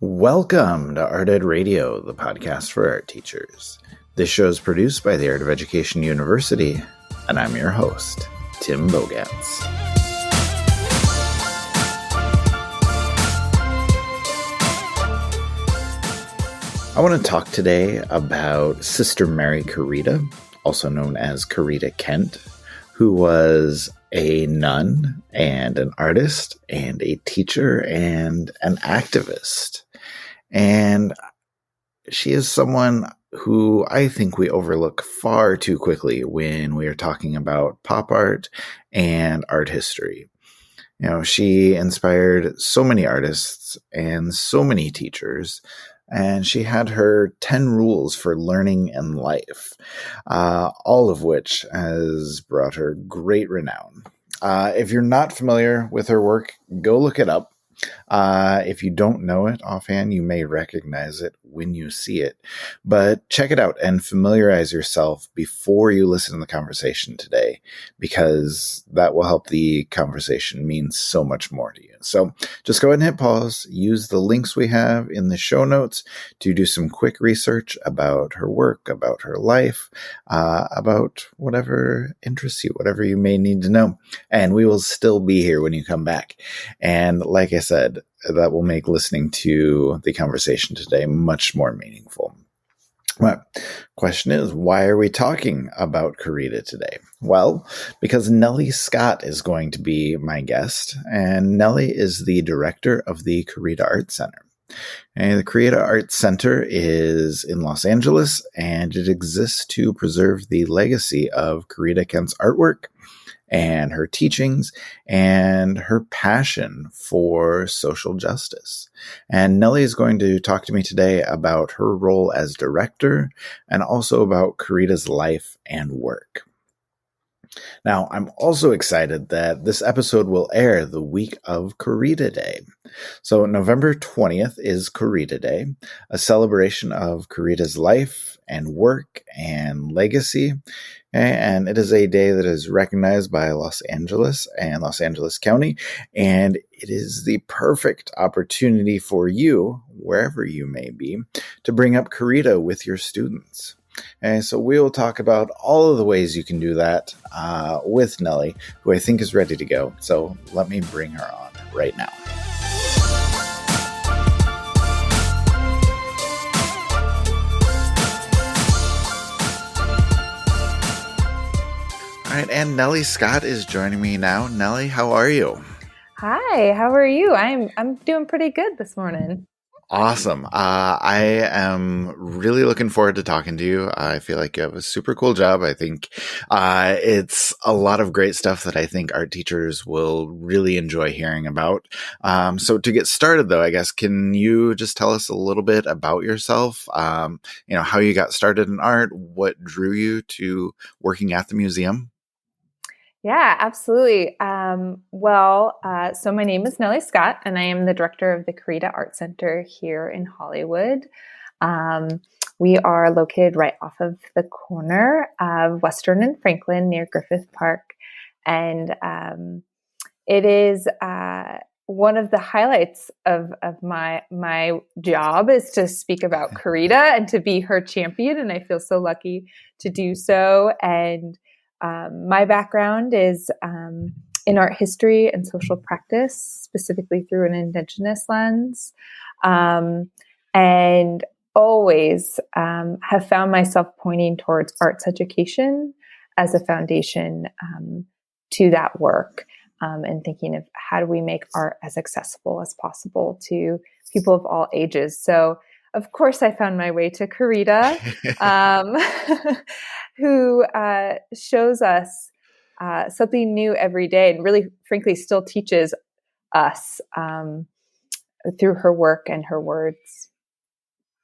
Welcome to Art Ed Radio, the podcast for art teachers. This show is produced by the Art of Education University, and I'm your host, Tim Bogantz. I want to talk today about SisterMary Corita, also known as Corita Kent, who was a nun and an artist and a teacher and an activist. And she is someone who I think we overlook far too quickly when we are talking about pop art and art history. You know, she inspired so many artists and so many teachers, and she had her 10 rules for learning and life, all of which has brought her great renown. If you're not familiar with her work, go look it up. If you don't know it offhand, you may recognize it when you see it, but check it out and familiarize yourself before you listen to the conversation today, because that will help the conversation mean so much more to you. So just go ahead and hit pause, use the links we have in the show notes to do some quick research about her work, about her life, about whatever interests you, whatever you may need to know. And we will still be here when you come back. And like I said, that will make listening to the conversation today much more meaningful. But question is, why are we talking about Corita today? Well, because Nellie Scott is going to be my guest, and Nellie is the director of the Corita Art Center. And the Corita Art Center is in Los Angeles, and it exists to preserve the legacy of Corita Kent's artwork and her teachings and her passion for social justice. And Nellie is going to talk to me today about her role as director and also about Corita's life and work. Now, I'm also excited that this episode will air the week of Corita Day. So November 20th is Corita Day, a celebration of Corita's life and work and legacy. And it is a day that is recognized by Los Angeles and Los Angeles County. And it is the perfect opportunity for you, wherever you may be, to bring up Corita with your students. And so we will talk about all of the ways you can do that with Nellie, who I think is ready to go. So let me bring her on right now. All right, and Nellie Scott is joining me now. Nellie, how are you? Hi, how are you? I'm doing pretty good this morning. Awesome. I am really looking forward to talking to you. I feel like you have a super cool job. I think it's a lot of great stuff that I think art teachers will really enjoy hearing about. So to get started, though, I guess, can you just tell us a little bit about yourself? How you got started in art, what drew you to working at the museum? Yeah, absolutely. So my name is Nellie Scott, and I am the director of the Corita Art Center here in Hollywood. We are located right off of the corner of Western and Franklin near Griffith Park. And it is one of the highlights of my job is to speak about Corita and to be her champion. And I feel so lucky to do so. And my background is in art history and social practice, specifically through an Indigenous lens, and always have found myself pointing towards arts education as a foundation to that work, and thinking of how do we make art as accessible as possible to people of all ages. So of course, I found my way to Corita, who shows us something new every day and really, frankly, still teaches us through her work and her words.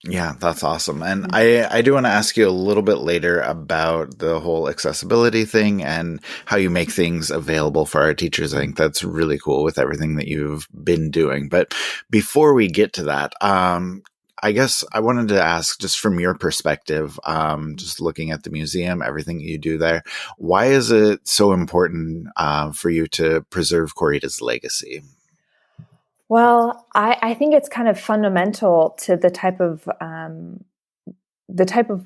Yeah, that's awesome. And I do want to ask you a little bit later about the whole accessibility thing and how you make things available for our teachers. I think that's really cool with everything that you've been doing. But before we get to that, I guess I wanted to ask, just from your perspective, just looking at the museum, everything you do there, why is it so important for you to preserve Corita's legacy? Well, I think it's kind of fundamental to the type of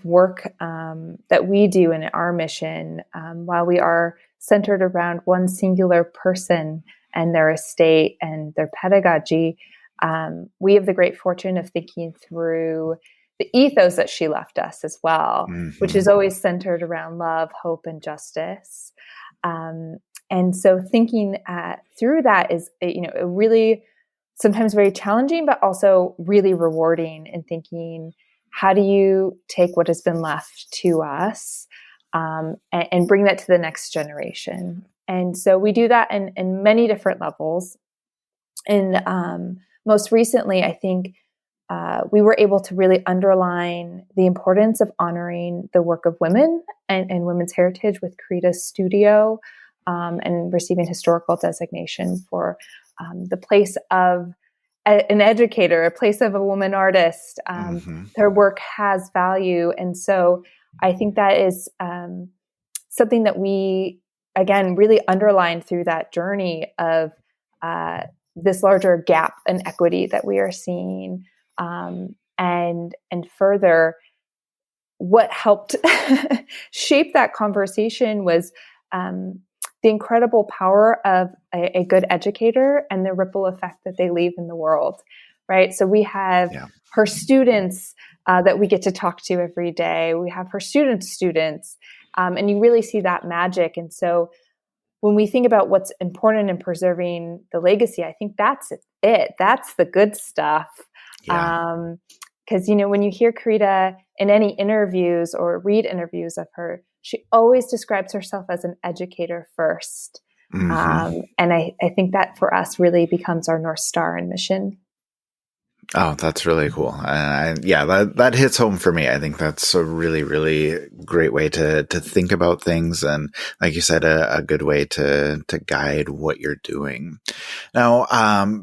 work that we do in our mission. While we are centered around one singular person and their estate and their pedagogy, we have the great fortune of thinking through the ethos that she left us as well, which is always centered around love, hope, and justice. And so thinking through that is, a really sometimes very challenging, but also really rewarding in thinking, how do you take what has been left to us and bring that to the next generation? And so we do that in many different levels. And most recently, I think we were able to really underline the importance of honoring the work of women and women's heritage with Corita's studio and receiving historical designation for the place of an educator, a place of a woman artist. Their work has value. And so I think that is something that we, again, really underlined through that journey of this larger gap in equity that we are seeing. And further, what helped shape that conversation was the incredible power of a good educator and the ripple effect that they leave in the world, right? So we have her students that we get to talk to every day. We have her students, and you really see that magic. And so when we think about what's important in preserving the legacy, I think that's it. That's the good stuff. Because, when you hear Corita in any interviews or read interviews of her, she always describes herself as an educator first. And I think that for us really becomes our North Star and mission. Oh, that's really cool. That hits home for me. I think that's a really, really great way to think about things. And like you said, a good way to guide what you're doing. Now,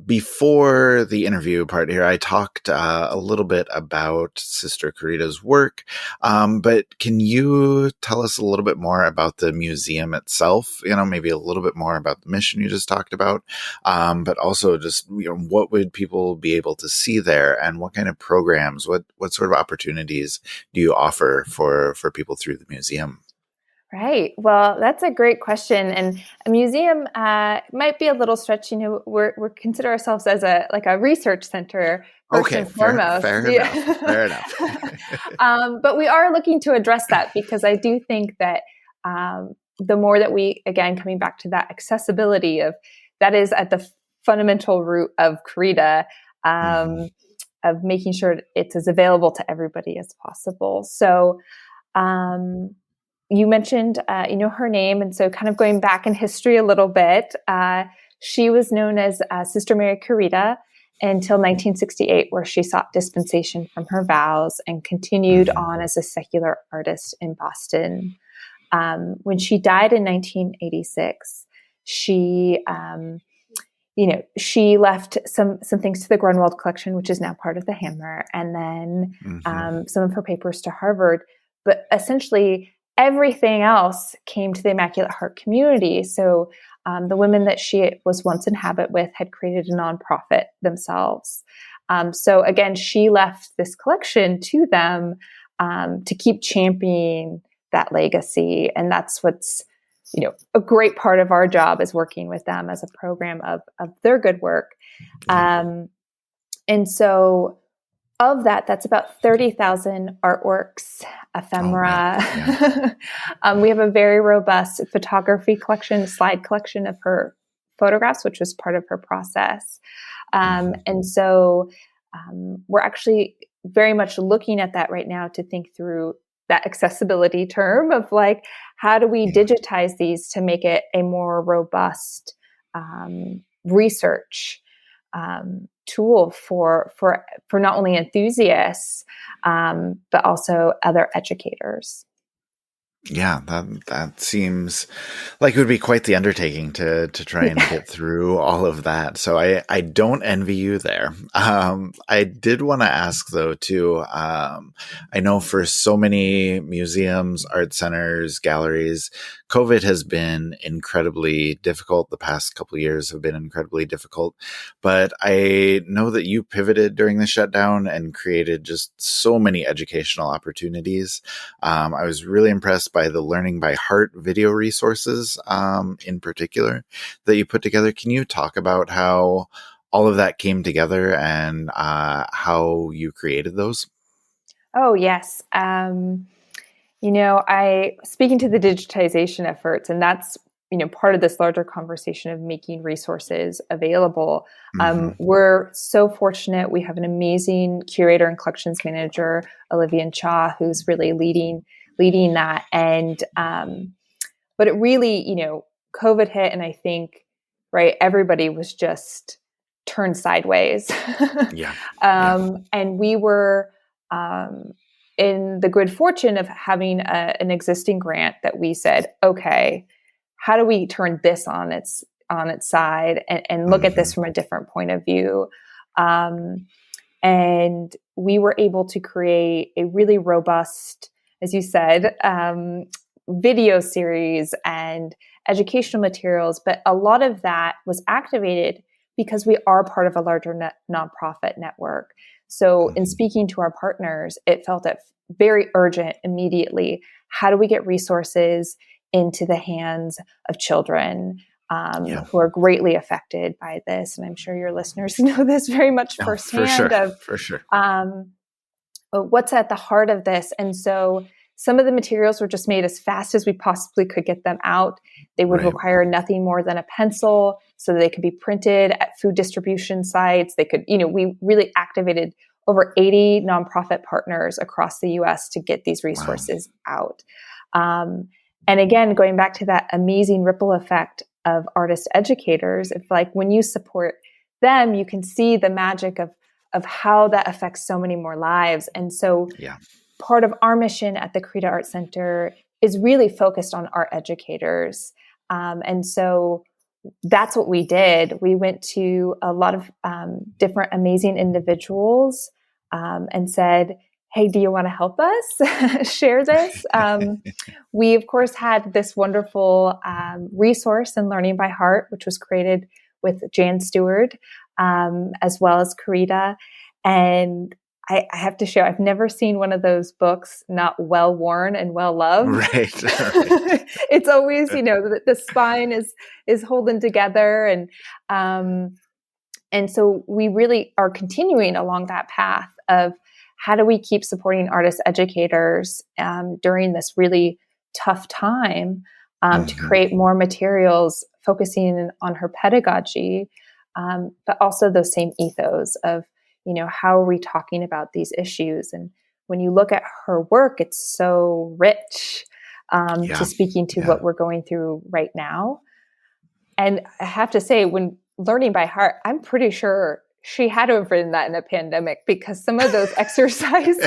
before the interview part here, I talked a little bit about Sister Corita's work. But can you tell us a little bit more about the museum itself? Maybe a little bit more about the mission you just talked about. But also just, what would people be able to see there, and what kind of programs, what sort of opportunities do you offer for people through the museum? Right. Well, that's a great question. And a museum might be a little stretch. We're consider ourselves as a research center first and foremost. Fair enough. But we are looking to address that, because I do think that the more that we, again, coming back to that accessibility that is at the fundamental root of Corita, of making sure it's as available to everybody as possible. So you mentioned, her name. And so kind of going back in history a little bit, she was known as SisterMary Corita until 1968, where she sought dispensation from her vows and continued on as a secular artist in Boston. When she died in 1986, she left some things to the Grunwald collection, which is now part of the Hammer, and then some of her papers to Harvard. But essentially, everything else came to the Immaculate Heart community. So the women that she was once in habit with had created a nonprofit themselves. So again, she left this collection to them to keep championing that legacy. And that's what's a great part of our job, is working with them as a program of their good work. And so of that's about 30,000 artworks, ephemera. We have a very robust photography collection, slide collection of her photographs, which was part of her process. And so we're actually very much looking at that right now to think through that accessibility term of how do we digitize these to make it a more robust research tool for not only enthusiasts, but also other educators. Yeah, that seems like it would be quite the undertaking to try and Yeah. get through all of that. So I don't envy you there. I did want to ask though too. I know for so many museums, art centers, galleries, COVID has been incredibly difficult. The past couple of years have been incredibly difficult, but I know that you pivoted during the shutdown and created just so many educational opportunities. I was really impressed by the Learning by Heart video resources, in particular, that you put together. Can you talk about how all of that came together and how you created those? Oh, yes. Speaking to the digitization efforts, and that's, part of this larger conversation of making resources available. Mm-hmm. We're so fortunate. We have an amazing curator and collections manager, Olivia Cha, who's really leading that. And, but it really, COVID hit, and I think, right, everybody was just turned sideways. Yeah. Yeah. And we were, in the good fortune of having an existing grant that we said, okay, how do we turn this on its side and look at Mm-hmm. this from a different point of view? And we were able to create a really robust, as you said, video series and educational materials. But a lot of that was activated because we are part of a larger nonprofit network. So in Mm-hmm. speaking to our partners, it felt very urgent immediately. How do we get resources into the hands of children Yeah. who are greatly affected by this? And I'm sure your listeners know this very much No, for sure. firsthand of For sure. what's at the heart of this. And so some of the materials were just made as fast as we possibly could get them out. They would Right. require nothing more than a pencil so that they could be printed at food distribution sites. They could, we really activated over 80 nonprofit partners across the US to get these Wow. resources out. And again, going back to that amazing ripple effect of artist educators, if like when you support them, you can see the magic of how that affects so many more lives. And so Yeah. part of our mission at the Corita Art Center is really focused on art educators. And so that's what we did. We went to a lot of different amazing individuals and said, hey, do you want to help us share this? We, of course, had this wonderful resource in Learning by Heart, which was created with Jan Stewart, as well as Corita. And I have to share, I've never seen one of those books not well worn and well loved. Right. Right. It's always, the spine is holding together. And so we really are continuing along that path of how do we keep supporting artist educators during this really tough time to create more materials focusing on her pedagogy, but also those same ethos of, how are we talking about these issues? And when you look at her work, it's so rich to speaking to what we're going through right now. And I have to say, when Learning by Heart, I'm pretty sure she had to have written that in a pandemic because some of those exercises,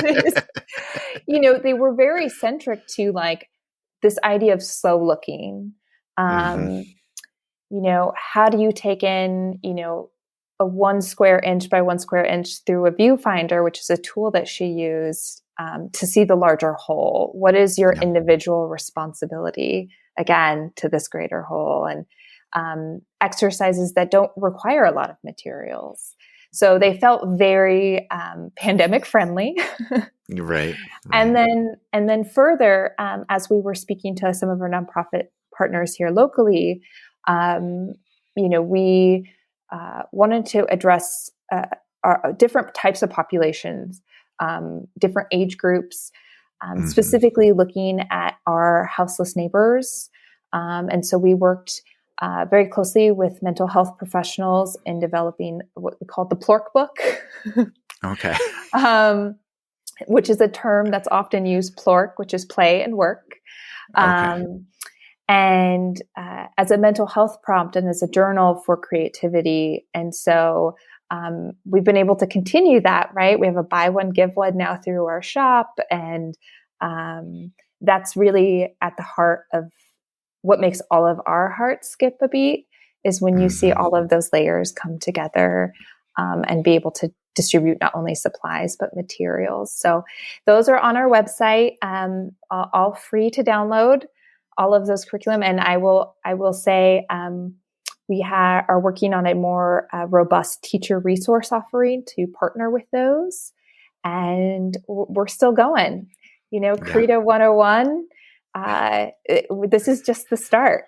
they were very centric to like this idea of slow looking. How do you take in, a 1 square inch by 1 square inch through a viewfinder, which is a tool that she used to see the larger whole? What is your individual responsibility, again, to this greater whole? And exercises that don't require a lot of materials. So they felt very pandemic friendly. Right. And then further, as we were speaking to some of our nonprofit partners here locally, we wanted to address our different types of populations, different age groups, specifically looking at our houseless neighbors. And so we worked very closely with mental health professionals in developing what we call the PLORK book. Okay. Which is a term that's often used, PLORK, which is play and work. Okay. And as a mental health prompt and as a journal for creativity. And so we've been able to continue that, right? We have a buy one, give one now through our shop and that's really at the heart of what makes all of our hearts skip a beat, is when you see all of those layers come together, and be able to distribute not only supplies, but materials. So those are on our website, all free to download, all of those curriculum. And I will say, we are working on a more robust teacher resource offering to partner with those. And we're still going, Corita 101. This is just the start.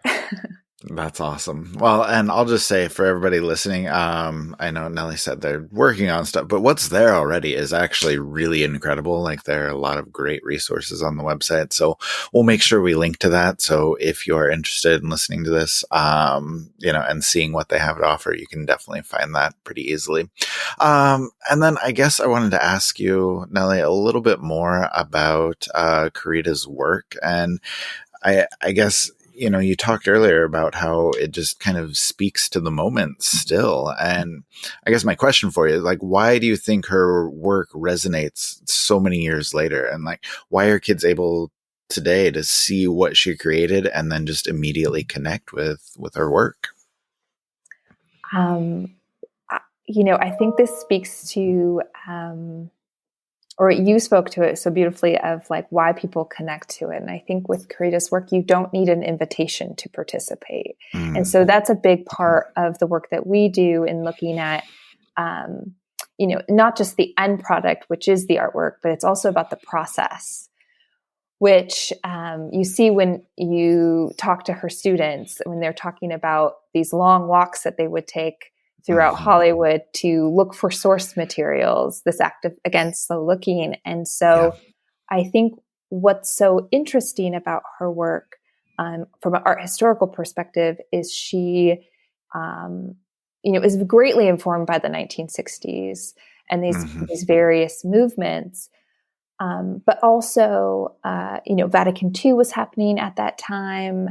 That's awesome. Well, and I'll just say for everybody listening, I know Nellie said they're working on stuff, but what's there already is actually really incredible. Like, there are a lot of great resources on the website. So we'll make sure we link to that. So if you're interested in listening to this, and seeing what they have to offer, you can definitely find that pretty easily. And then I guess I wanted to ask you, Nellie, a little bit more about Corita's work. And I guess, you talked earlier about how it just kind of speaks to the moment still. And I guess my question for you is, like, why do you think her work resonates so many years later? And like, why are kids able today to see what she created and then just immediately connect with her work? I think this speaks to, or you spoke to it so beautifully, of like why people connect to it. And I think with Corita's work, you don't need an invitation to participate. And so that's a big part of the work that we do in looking at, not just the end product, which is the artwork, but it's also about the process, which you see when you talk to her students, when they're talking about these long walks that they would take throughout Hollywood to look for source materials, this act of, again, slow looking. And so I think what's so interesting about her work, from an art historical perspective, is she, is greatly informed by the 1960s and these various movements. But also, Vatican II was happening at that time.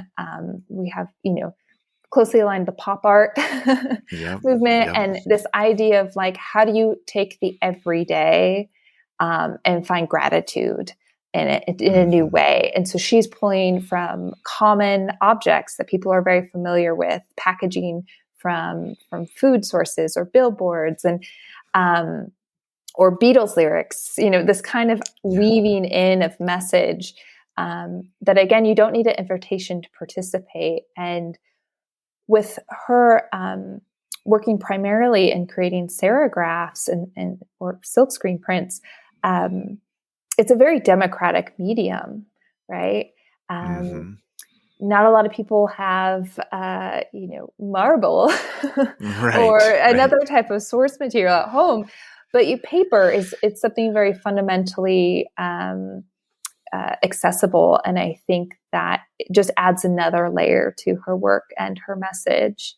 We have, closely aligned the pop art movement, and this idea of like, how do you take the everyday and find gratitude in it in a new way? And so she's pulling from common objects that people are very familiar with, packaging from food sources or billboards, and or Beatles lyrics, this kind of weaving in of message, that again, you don't need an invitation to participate. And with her working primarily in creating serigraphs and or silkscreen prints, it's a very democratic medium, right? Not a lot of people have, marble or another type of source material at home, but paper it's something very fundamentally accessible. And I think that it just adds another layer to her work and her message.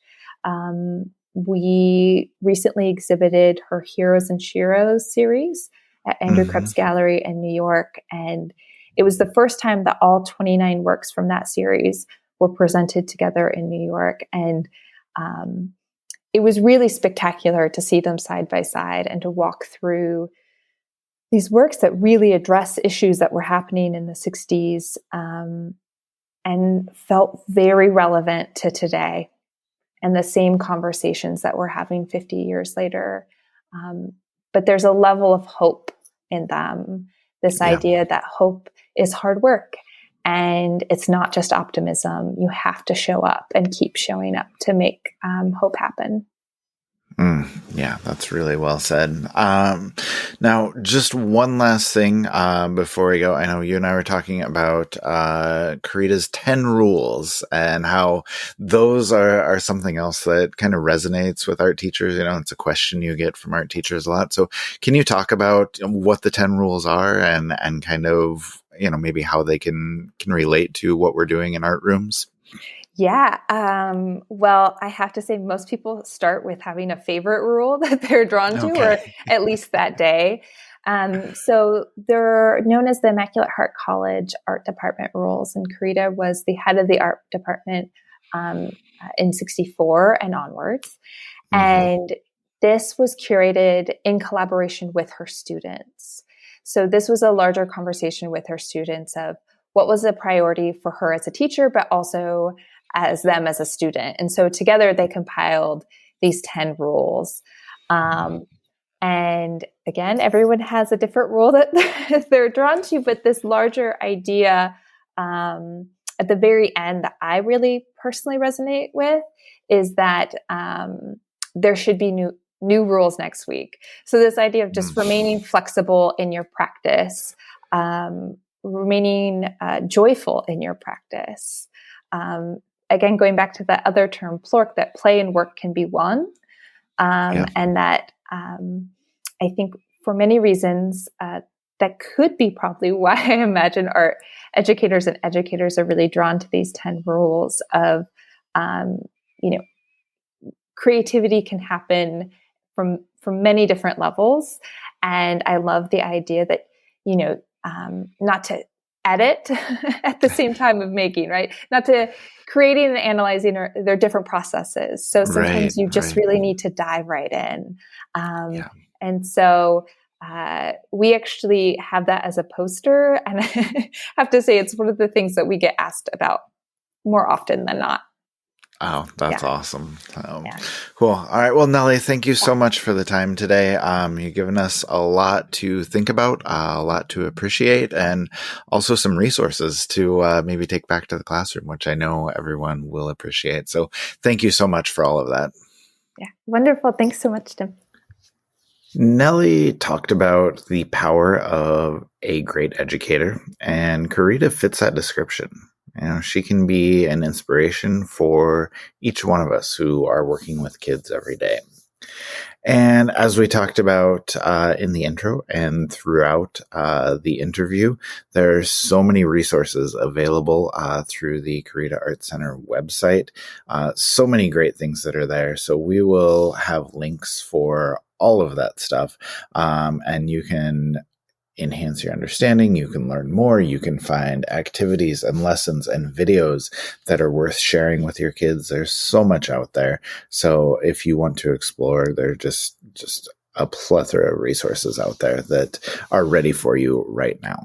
We recently exhibited her Heroes and Sheroes series at Andrew Krebs Gallery in New York. And it was the first time that all 29 works from that series were presented together in New York. And it was really spectacular to see them side by side and to walk through these works that really address issues that were happening in the 60s, and felt very relevant to today and the same conversations that we're having 50 years later. But there's a level of hope in them, this idea that hope is hard work and it's not just optimism. You have to show up and keep showing up to make hope happen. Yeah, that's really well said. Now, just one last thing before we go. I know you and I were talking about Corita's 10 rules and how those are something else that kind of resonates with art teachers. It's a question you get from art teachers a lot. So can you talk about what the 10 rules are and kind of, maybe how they can relate to what we're doing in art rooms? Yeah. Well, I have to say most people start with having a favorite rule that they're drawn to, or at least that day. So they're known as the Immaculate Heart College Art Department rules. And Corita was the head of the art department in 64 and onwards. And this was curated in collaboration with her students. So this was a larger conversation with her students of, what was a priority for her as a teacher, but also as them as a student. And so together they compiled these 10 rules. And again, everyone has a different rule that they're drawn to, but this larger idea at the very end that I really personally resonate with is that there should be new rules next week. So this idea of just remaining flexible in your practice, remaining joyful in your practice. Again, going back to that other term, plork, that play and work can be one. And that I think for many reasons, that could be probably why I imagine art educators and educators are really drawn to these 10 rules of, creativity can happen from many different levels. And I love the idea that, not to edit at the same time of making, right? Not to creating and analyzing their different processes. So sometimes you just really need to dive right in. And so we actually have that as a poster. And I have to say, it's one of the things that we get asked about more often than not. Oh, that's awesome. Cool. All right. Well, Nellie, thank you so much for the time today. You've given us a lot to think about, a lot to appreciate, and also some resources to maybe take back to the classroom, which I know everyone will appreciate. So thank you so much for all of that. Yeah. Wonderful. Thanks so much, Tim. Nellie talked about the power of a great educator, and Corita fits that description. She can be an inspiration for each one of us who are working with kids every day. And as we talked about in the intro and throughout the interview, there's so many resources available through the Corita Art Center website. So many great things that are there. So we will have links for all of that stuff. And you can enhance your understanding. You can learn more. You can find activities and lessons and videos that are worth sharing with your kids. There's so much out there. So if you want to explore, there's just a plethora of resources out there that are ready for you right now.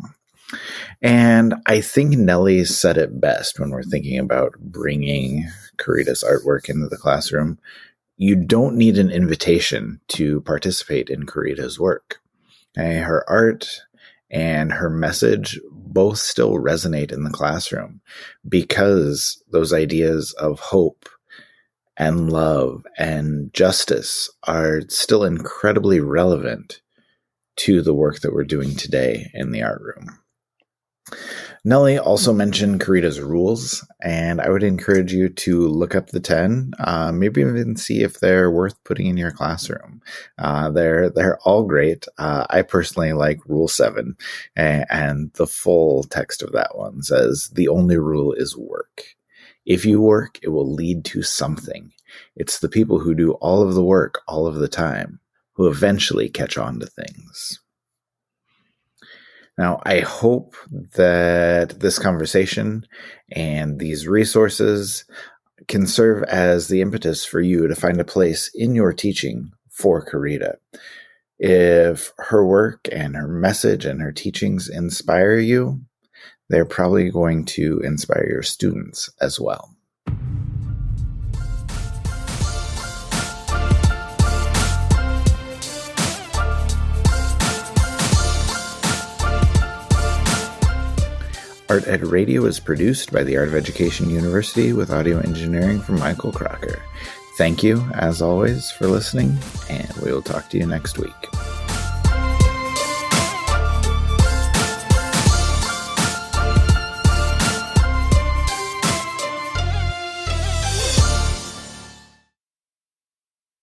And I think Nellie said it best when we're thinking about bringing Corita's artwork into the classroom. You don't need an invitation to participate in Corita's work. Her art and her message both still resonate in the classroom because those ideas of hope and love and justice are still incredibly relevant to the work that we're doing today in the art room. Nellie also mentioned Corita's rules, and I would encourage you to look up the 10, maybe even see if they're worth putting in your classroom. They're all great. I personally like Rule 7, and the full text of that one says, "The only rule is work. If you work, it will lead to something. It's the people who do all of the work all of the time who eventually catch on to things." Now, I hope that this conversation and these resources can serve as the impetus for you to find a place in your teaching for Corita. If her work and her message and her teachings inspire you, they're probably going to inspire your students as well. Art Ed Radio is produced by the Art of Education University with audio engineering from Michael Crocker. Thank you, as always, for listening, and we will talk to you next week.